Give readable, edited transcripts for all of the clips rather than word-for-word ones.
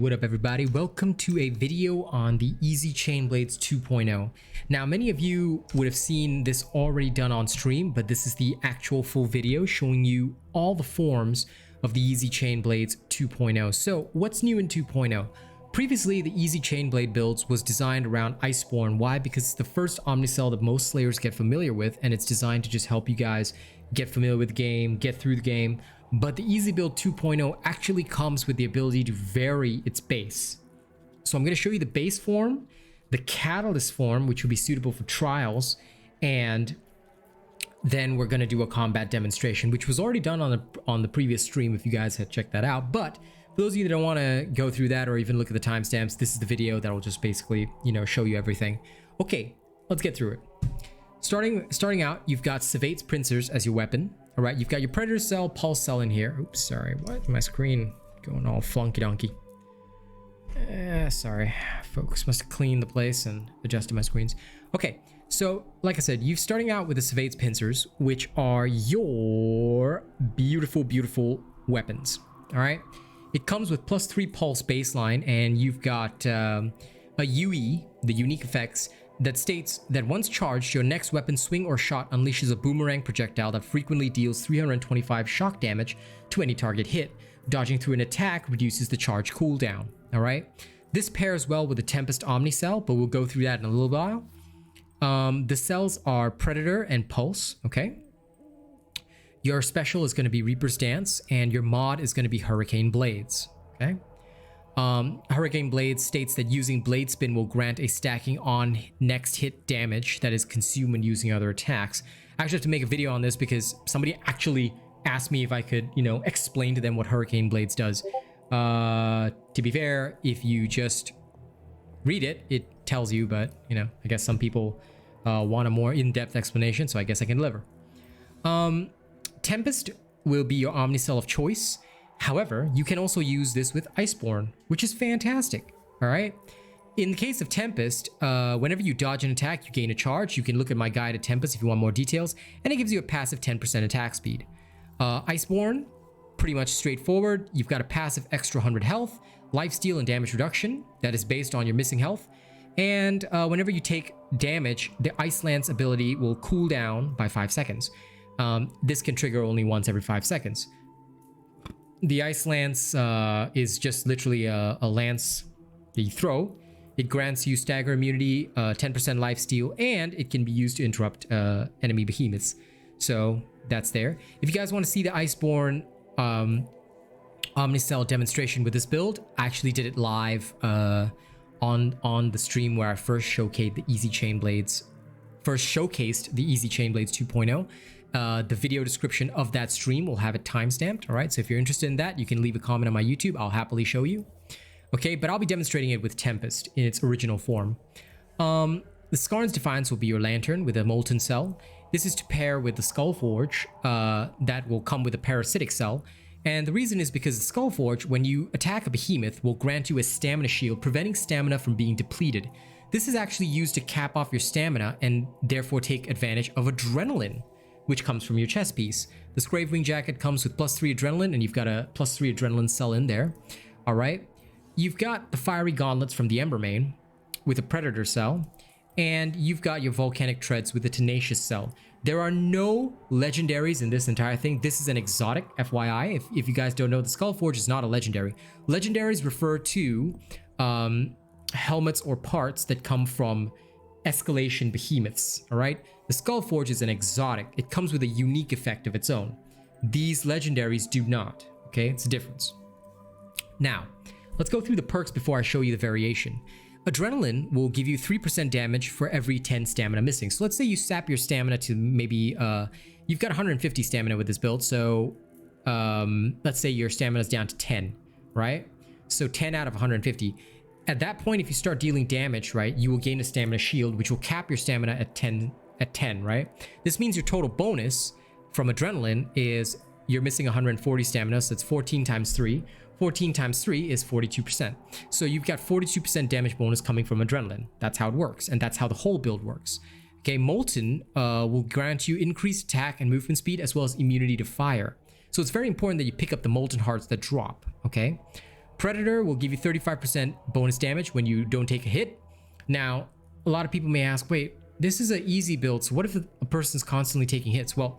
What up everybody, welcome to a video on the Easy Chain Blades 2.0. Now many of you would have seen this already done on stream, but this is the actual full video showing you all the forms of the Easy Chain Blades 2.0. So what's new in 2.0? Previously the Easy Chain Blade builds was designed around Iceborne. Why? Because it's the first Omnicell that most slayers get familiar with, and it's designed to just help you guys get familiar with the game, get through the game. But the Easy Build 2.0 actually comes with the ability to vary its base. So I'm going to show you the base form, the catalyst form, which will be suitable for trials, and then we're going to do a combat demonstration, which was already done on the previous stream if you guys had checked that out. But for those of you that don't want to go through that or even look at the timestamps, this is the video that will just basically, show you everything. Okay, let's get through it. Starting out, you've got Savate's Pincers as your weapon. All right, you've got your Predator Cell, Pulse Cell in here. Oops, sorry, what? My screen going all flunky donkey. Sorry, folks, must have cleaned the place and adjusted my screens. Okay, so like I said, you're starting out with the Savate's Pincers, which are your beautiful, beautiful weapons. All right, it comes with +3 pulse baseline, and you've got a UE, the unique effects, that states that once charged, your next weapon swing or shot unleashes a boomerang projectile that frequently deals 325 shock damage to any target hit. Dodging through an attack reduces the charge cooldown. All right, this pairs well with the Tempest Omnicell, but we'll go through that in a little while. The cells are Predator and Pulse. Okay, your special is going to be Reaper's Dance, and your mod is going to be Hurricane Blades. Okay. Hurricane Blades states that using Blade Spin will grant a stacking on next hit damage that is consumed when using other attacks. I actually have to make a video on this because somebody actually asked me if I could, explain to them what Hurricane Blades does. To be fair, if you just read it, it tells you, but, I guess some people want a more in-depth explanation, so I guess I can deliver. Tempest will be your Omnicell of choice. However, you can also use this with Iceborne, which is fantastic. All right. In the case of Tempest, whenever you dodge an attack, you gain a charge. You can look at my guide to Tempest if you want more details, and it gives you a passive 10% attack speed. Iceborne, pretty much straightforward. You've got a passive extra 100 health, lifesteal, and damage reduction that is based on your missing health. And whenever you take damage, the Ice Lance ability will cool down by 5 seconds. This can trigger only once every 5 seconds. The Ice Lance is just literally a lance that you throw. It grants you stagger immunity, 10% lifesteal, and it can be used to interrupt enemy behemoths. So that's there. If you guys want to see the Iceborne Omnicell demonstration with this build, I actually did it live on the stream where I first showcased the Easy Chain Blades 2.0. The video description of that stream will have it timestamped. All right, so if you're interested in that, you can leave a comment on my YouTube. I'll happily show you. Okay, but I'll be demonstrating it with Tempest in its original form. The Skarn's Defiance will be your lantern with a molten cell. This is to pair with the Skullforge that will come with a parasitic cell. And the reason is because the Skullforge, when you attack a behemoth, will grant you a stamina shield, preventing stamina from being depleted. This is actually used to cap off your stamina and therefore take advantage of adrenaline, which comes from your chest piece. The Scravewing Jacket comes with +3 adrenaline, and you've got a +3 adrenaline cell in there. All right. You've got the Fiery Gauntlets from the Embermane with a Predator cell, and you've got your Volcanic Treads with the Tenacious cell. There are no legendaries in this entire thing. This is an exotic, FYI. If you guys don't know, the Skullforge is not a legendary. Legendaries refer to helmets or parts that come from escalation behemoths. All right. The Skullforge is an exotic. It comes with a unique effect of its own. These legendaries do not. Okay, it's a difference. Now, let's go through the perks before I show you the variation. Adrenaline will give you 3% damage for every 10 stamina missing. So let's say you sap your stamina to maybe, you've got 150 stamina with this build. So let's say your stamina is down to 10, right? So 10 out of 150. At that point, if you start dealing damage, right, you will gain a stamina shield, which will cap your stamina at 10, right? This means your total bonus from adrenaline is you're missing 140 stamina, so it's 14 times 3. 14 times 3 is 42%. So you've got 42% damage bonus coming from adrenaline. That's how it works, and that's how the whole build works. Okay, Molten will grant you increased attack and movement speed as well as immunity to fire. So it's very important that you pick up the Molten Hearts that drop, okay? Predator will give you 35% bonus damage when you don't take a hit. Now, a lot of people may ask, wait, this is an easy build, so what if a person's constantly taking hits? Well,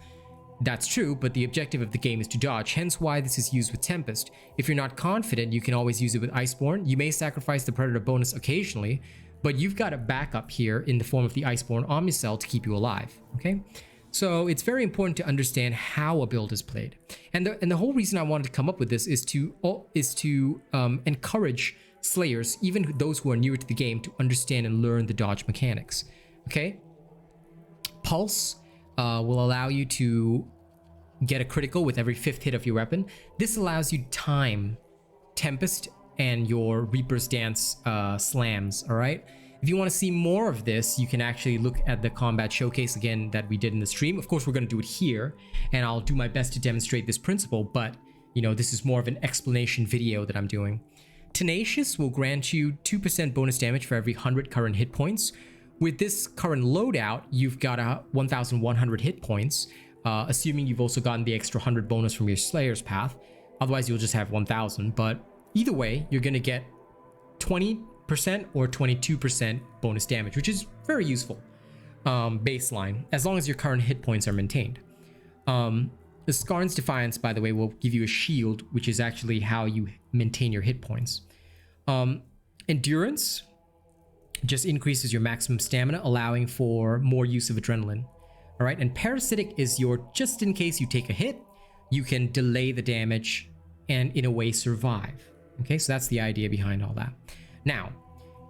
that's true, but the objective of the game is to dodge, hence why this is used with Tempest. If you're not confident, you can always use it with Iceborne. You may sacrifice the Predator bonus occasionally, but you've got a backup here in the form of the Iceborne Omnicell to keep you alive, okay? So it's very important to understand how a build is played. And the whole reason I wanted to come up with this is to encourage Slayers, even those who are newer to the game, to understand and learn the dodge mechanics, okay? Pulse will allow you to get a critical with every 5th hit of your weapon. This allows you to time Tempest and your Reaper's Dance slams, all right? If you want to see more of this, you can actually look at the combat showcase again that we did in the stream. Of course, we're going to do it here, and I'll do my best to demonstrate this principle, but, you know, this is more of an explanation video that I'm doing. Tenacious will grant you 2% bonus damage for every 100 current hit points. With this current loadout, you've got 1,100 hit points, assuming you've also gotten the extra 100 bonus from your Slayer's Path. Otherwise, you'll just have 1,000, but either way, you're going to get 20% or 22% bonus damage, which is very useful baseline, as long as your current hit points are maintained. The Skarn's Defiance, by the way, will give you a shield, which is actually how you maintain your hit points. Endurance just increases your maximum stamina, allowing for more use of adrenaline. All right, and Parasitic is your just in case you take a hit, you can delay the damage and in a way survive. Okay, so that's the idea behind all that. Now,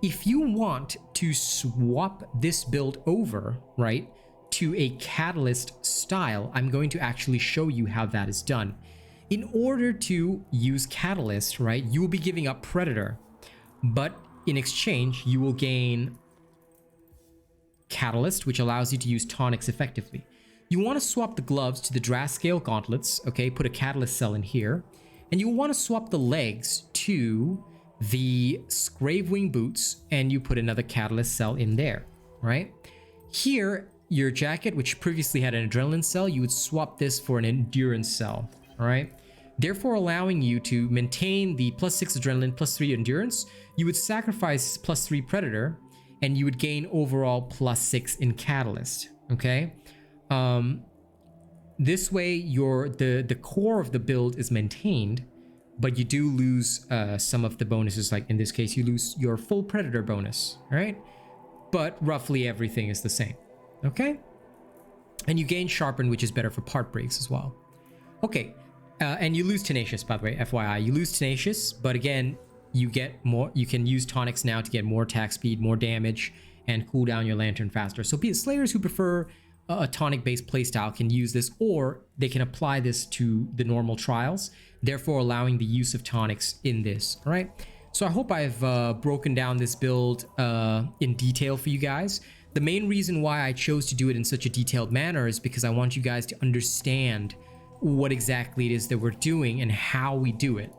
if you want to swap this build over, right, to a Catalyst style, I'm going to actually show you how that is done. In order to use Catalyst, right, you will be giving up Predator, but in exchange, you will gain Catalyst, which allows you to use tonics effectively. You want to swap the gloves to the Drascale gauntlets, okay, put a Catalyst cell in here, and you want to swap the legs to the Scravewing boots, and you put another Catalyst cell in there, right? Here, your jacket, which previously had an adrenaline cell, you would swap this for an endurance cell, all right? Therefore allowing you to maintain the +6 adrenaline, +3 endurance. You would sacrifice +3 Predator, and you would gain overall +6 in Catalyst, okay? This way, the core of the build is maintained, but you do lose some of the bonuses. Like in this case, you lose your full Predator bonus, right? But roughly everything is the same, okay? And you gain Sharpen, which is better for part breaks as well. Okay, and you lose Tenacious, by the way, FYI. You lose Tenacious, but again, you get more. You can use tonics now to get more attack speed, more damage, and cool down your Lantern faster. So Slayers who prefer a tonic-based playstyle can use this, or they can apply this to the normal trials, therefore allowing the use of tonics in this, all right? So I hope I've broken down this build in detail for you guys. The main reason why I chose to do it in such a detailed manner is because I want you guys to understand what exactly it is that we're doing and how we do it,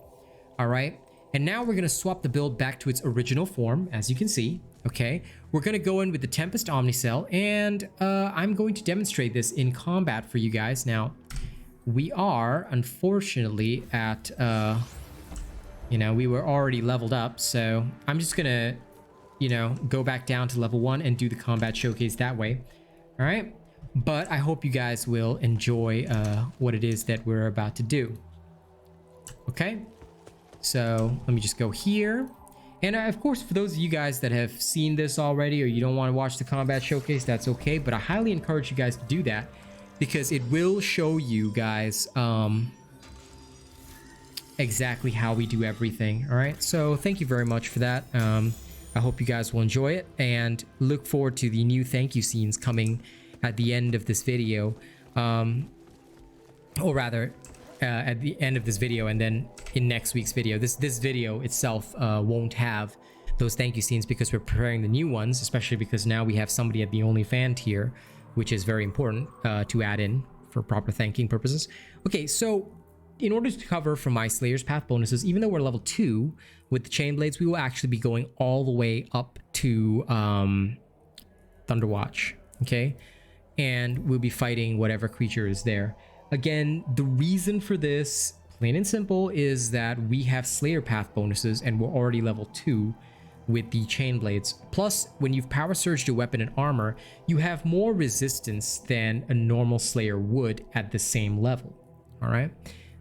all right? And now we're going to swap the build back to its original form, as you can see, okay? We're going to go in with the Tempest Omnicell, and I'm going to demonstrate this in combat for you guys. Now, we are, unfortunately, at, you know, we were already leveled up, so I'm just going to, you know, go back down to level 1 and do the combat showcase that way, all right? But I hope you guys will enjoy what it is that we're about to do, okay? So let me just go here. And of course, for those of you guys that have seen this already or you don't want to watch the combat showcase, that's okay. But I highly encourage you guys to do that because it will show you guys exactly how we do everything. All right. So thank you very much for that. I hope you guys will enjoy it and look forward to the new thank you scenes coming at the end of this video. Or rather, at the end of this video and then in next week's video. This video itself won't have those thank you scenes because we're preparing the new ones, especially because now we have somebody at the OnlyFan tier, which is very important to add in for proper thanking purposes. Okay, so in order to cover from my Slayer's Path bonuses, even though we're level 2 with the Chain Blades, we will actually be going all the way up to Thunderwatch, okay? And we'll be fighting whatever creature is there. Again, the reason for this, plain and simple, is that we have Slayer Path bonuses and we're already level 2 with the chain blades. Plus, when you've power surged your weapon and armor, you have more resistance than a normal Slayer would at the same level. All right.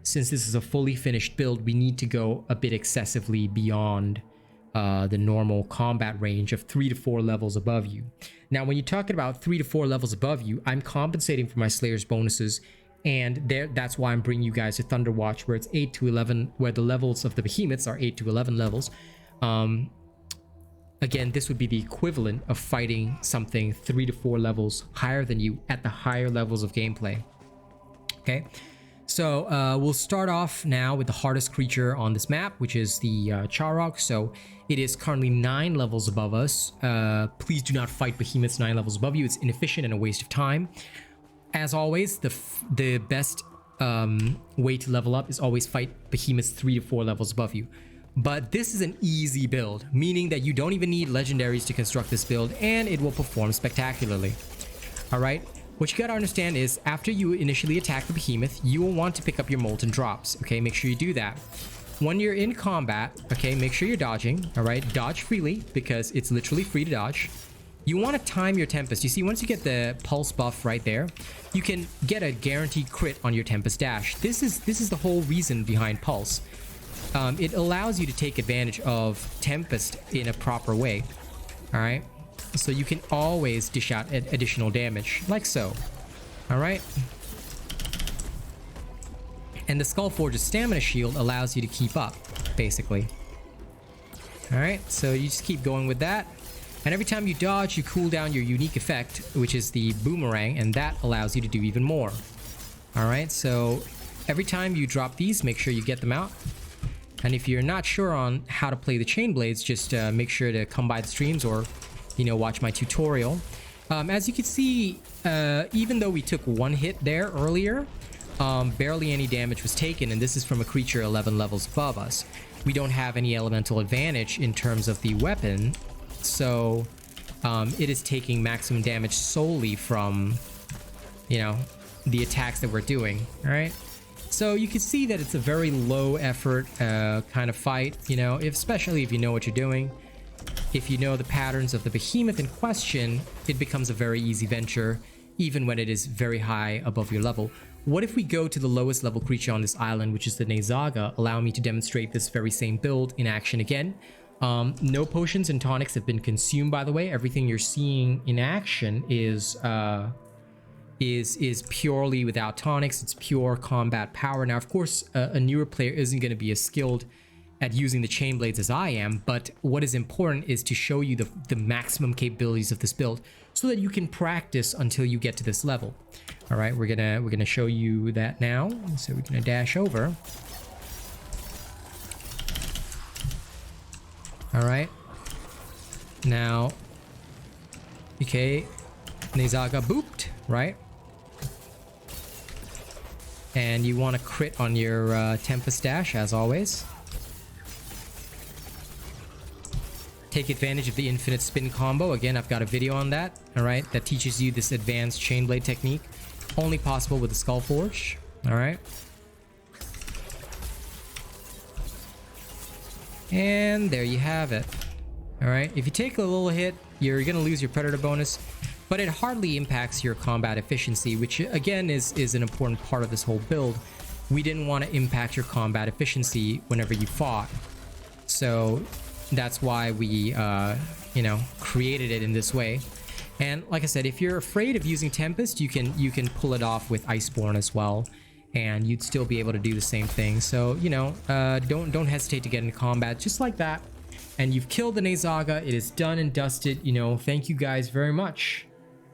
Since this is a fully finished build, we need to go a bit excessively beyond the normal combat range of 3 to 4 levels above you. Now, when you're talking about 3 to 4 levels above you, I'm compensating for my Slayer's bonuses, and that's why I'm bringing you guys to Thunderwatch, where it's 8 to 11, where the levels of the behemoths are 8 to 11 levels. Again, this would be the equivalent of fighting something 3 to 4 levels higher than you at the higher levels of gameplay. Okay, so we'll start off now with the hardest creature on this map, which is the Charog. So it is currently 9 levels above us. Please do not fight behemoths 9 levels above you. It's inefficient and a waste of time. As always, the best way to level up is always fight behemoths 3 to 4 levels above you. But this is an easy build, meaning that you don't even need legendaries to construct this build, and it will perform spectacularly. All right, what you gotta understand is after you initially attack the behemoth, you will want to pick up your molten drops. Okay, make sure you do that. When you're in combat, okay, make sure you're dodging. All right, dodge freely because it's literally free to dodge. You want to time your Tempest. You see, once you get the pulse buff right there, you can get a guaranteed crit on your Tempest dash. This is the whole reason behind pulse. It allows you to take advantage of Tempest in a proper way. All right, so you can always dish out additional damage like so. All right, and the Skullforge's stamina shield allows you to keep up, basically. All right, so you just keep going with that. And every time you dodge, you cool down your unique effect, which is the boomerang, and that allows you to do even more. All right, so every time you drop these, make sure you get them out. And if you're not sure on how to play the chain blades, just make sure to come by the streams or, you know, watch my tutorial. As you can see, even though we took 1 hit there earlier, barely any damage was taken, and this is from a creature 11 levels above us. We don't have any elemental advantage in terms of the weapon, so it is taking maximum damage solely from, you know, the attacks that we're doing. All right, so you can see that it's a very low effort kind of fight, you know, especially if you know what you're doing. If you know the patterns of the behemoth in question, it becomes a very easy venture, even when it is very high above your level. What if we go to the lowest level creature on this island, which is the Nezaga? Allow me to demonstrate this very same build in action again. No potions and tonics have been consumed, by the way. Everything you're seeing in action is purely without tonics. It's pure combat power. Now, of course, a newer player isn't going to be as skilled at using the chain blades as I am, but what is important is to show you the maximum capabilities of this build so that you can practice until you get to this level. All right, we're gonna show you that now. So we're gonna dash over. All right, now, okay, Nezaga booped, right? And you want to crit on your Tempest dash, as always. Take advantage of the infinite spin combo. Again, I've got a video on that, all right, that teaches you this advanced chain blade technique, only possible with the Skullforge. All right. And there you have it. All right, if you take a little hit, you're gonna lose your predator bonus, but it hardly impacts your combat efficiency, which again is an important part of this whole build. We didn't want to impact your combat efficiency whenever you fought, so that's why we you know, created it in this way. And like I said, if you're afraid of using Tempest, you can pull it off with Iceborne as well, and you'd still be able to do the same thing. So, you know, don't hesitate to get into combat just like that. And you've killed the Nezaga. It is done and dusted. You know, thank you guys very much.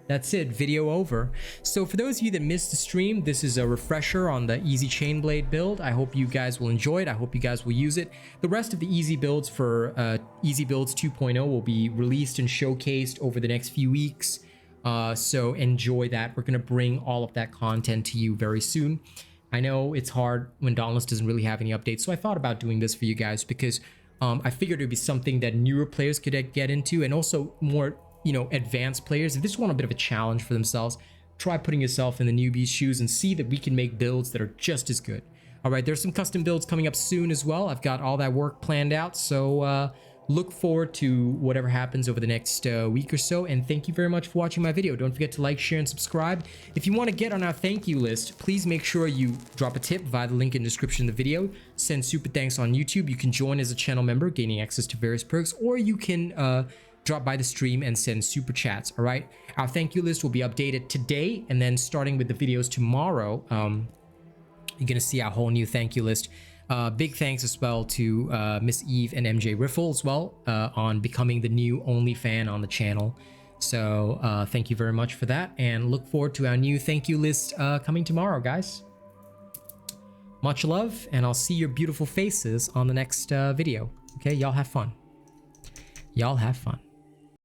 That's it, video over. So for those of you that missed the stream, this is a refresher on the easy chain blade build. I hope you guys will enjoy it. I hope you guys will use it. The rest of the easy builds for Easy Builds 2.0 will be released and showcased over the next few weeks. So enjoy that. We're gonna bring all of that content to you very soon. I know it's hard when Dauntless doesn't really have any updates, so I thought about doing this for you guys because I figured it'd be something that newer players could get into, and also more, you know, advanced players. If they just want a bit of a challenge for themselves, try putting yourself in the newbie's shoes and see that we can make builds that are just as good. All right, there's some custom builds coming up soon as well. I've got all that work planned out, so look forward to whatever happens over the next week or so. And thank you very much for watching my video. Don't forget to like, share, and subscribe. If you want to get on our thank you list, please make sure you drop a tip via the link in the description of the video. Send super thanks on YouTube. You can join as a channel member, gaining access to various perks, or you can drop by the stream and send super chats. All right, our thank you list will be updated today, and then starting with the videos tomorrow, you're gonna see our whole new thank you list. Big thanks as well to Miss Eve and MJ Riffle as well on becoming the new only fan on the channel. So thank you very much for that, and look forward to our new thank you list coming tomorrow, guys. Much love, and I'll see your beautiful faces on the next video. Okay, y'all have fun. Y'all have fun.